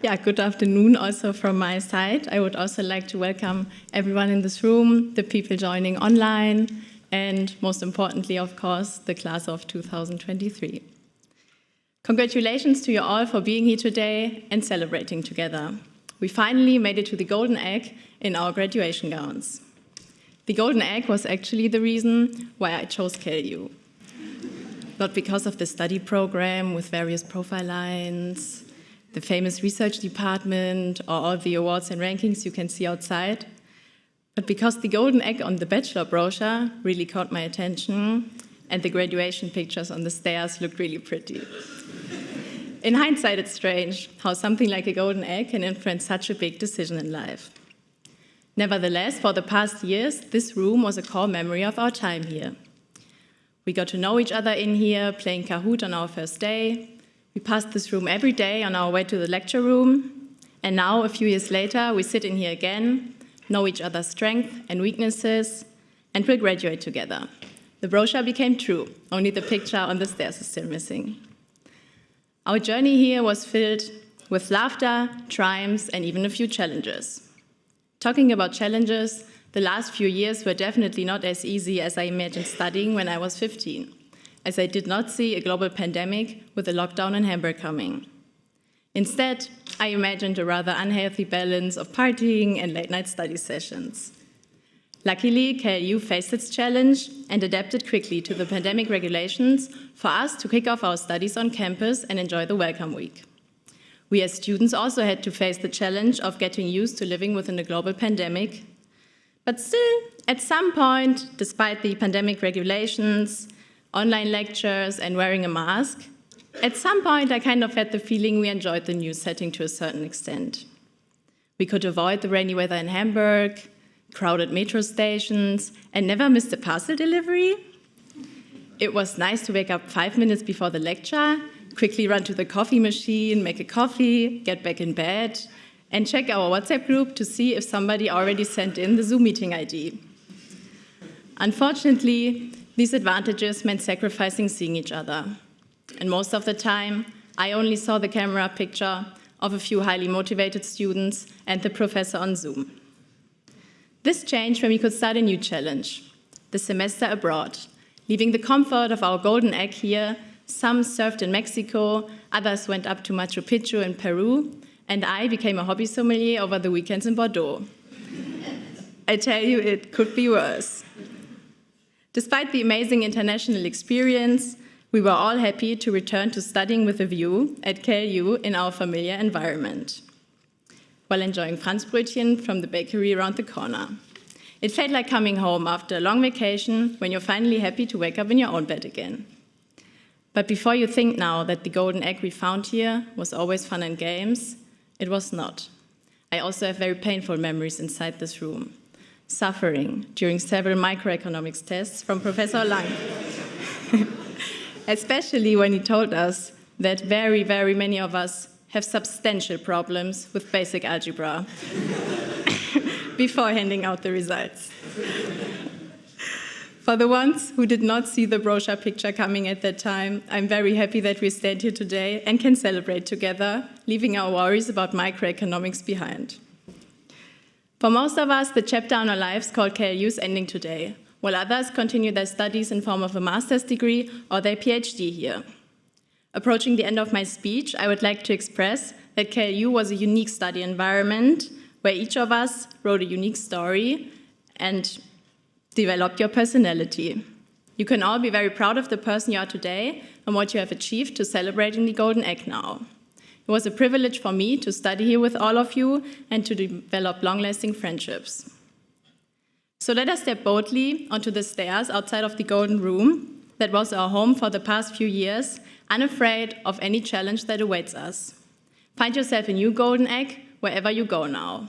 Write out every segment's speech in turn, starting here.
Yeah, good afternoon also from my side. I would also like to welcome everyone in this room, the people joining online, and most importantly, of course, the class of 2023. Congratulations to you all for being here today and celebrating together. We finally made it to the golden egg in our graduation gowns. The golden egg was actually the reason why I chose KLU. Not because of the study program with various profile lines, the famous research department, or all the awards and rankings you can see outside, but because the golden egg on the bachelor brochure really caught my attention and the graduation pictures on the stairs looked really pretty. In hindsight, it's strange how something like a golden egg can influence such a big decision in life. Nevertheless, for the past years, this room was a core memory of our time here. We got to know each other in here, playing Kahoot on our first day. We passed this room every day on our way to the lecture room. And now, a few years later, we sit in here again, know each other's strengths and weaknesses, and will graduate together. The brochure became true, only the picture on the stairs is still missing. Our journey here was filled with laughter, triumphs, and even a few challenges. Talking about challenges, the last few years were definitely not as easy as I imagined studying when I was 15, as I did not see a global pandemic with a lockdown in Hamburg coming. Instead, I imagined a rather unhealthy balance of partying and late-night study sessions. Luckily, KLU faced its challenge and adapted quickly to the pandemic regulations for us to kick off our studies on campus and enjoy the welcome week. We as students also had to face the challenge of getting used to living within a global pandemic. But still, at some point, despite the pandemic regulations, online lectures, and wearing a mask, at some point I kind of had the feeling we enjoyed the new setting to a certain extent. We could avoid the rainy weather in Hamburg, crowded metro stations, and never missed a parcel delivery. It was nice to wake up 5 minutes before the lecture, quickly run to the coffee machine, make a coffee, get back in bed, and check our WhatsApp group to see if somebody already sent in the Zoom meeting ID. Unfortunately, these advantages meant sacrificing seeing each other. And most of the time, I only saw the camera picture of a few highly motivated students and the professor on Zoom. This changed when we could start a new challenge, the semester abroad. Leaving the comfort of our golden egg here, some surfed in Mexico, others went up to Machu Picchu in Peru, and I became a hobby sommelier over the weekends in Bordeaux. I tell you, it could be worse. Despite the amazing international experience, we were all happy to return to studying with a view at KLU in our familiar environment, while enjoying Franzbrötchen from the bakery around the corner. It felt like coming home after a long vacation when you're finally happy to wake up in your own bed again. But before you think now that the golden egg we found here was always fun and games, it was not. I also have very painful memories inside this room. Suffering during several microeconomics tests from Professor Lang. Especially when he told us that very, very many of us have substantial problems with basic algebra before handing out the results. For the ones who did not see the brochure picture coming at that time, I'm very happy that we stand here today and can celebrate together, leaving our worries about microeconomics behind. For most of us, the chapter in our lives called KLU is ending today, while others continue their studies in form of a master's degree or their PhD here. Approaching the end of my speech, I would like to express that KLU was a unique study environment where each of us wrote a unique story and developed your personality. You can all be very proud of the person you are today and what you have achieved to celebrating the golden egg now. It was a privilege for me to study here with all of you and to develop long-lasting friendships. So let us step boldly onto the stairs outside of the golden room that was our home for the past few years, unafraid of any challenge that awaits us. Find yourself a new golden egg wherever you go now.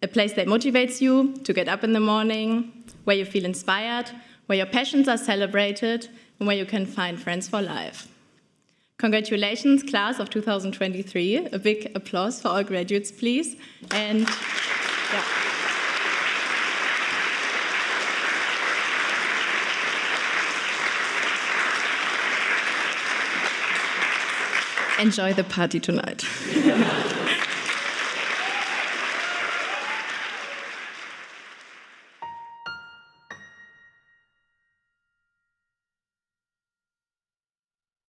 A place that motivates you to get up in the morning, where you feel inspired, where your passions are celebrated, and where you can find friends for life. Congratulations, class of 2023. A big applause for all graduates, please. And yeah. Enjoy the party tonight.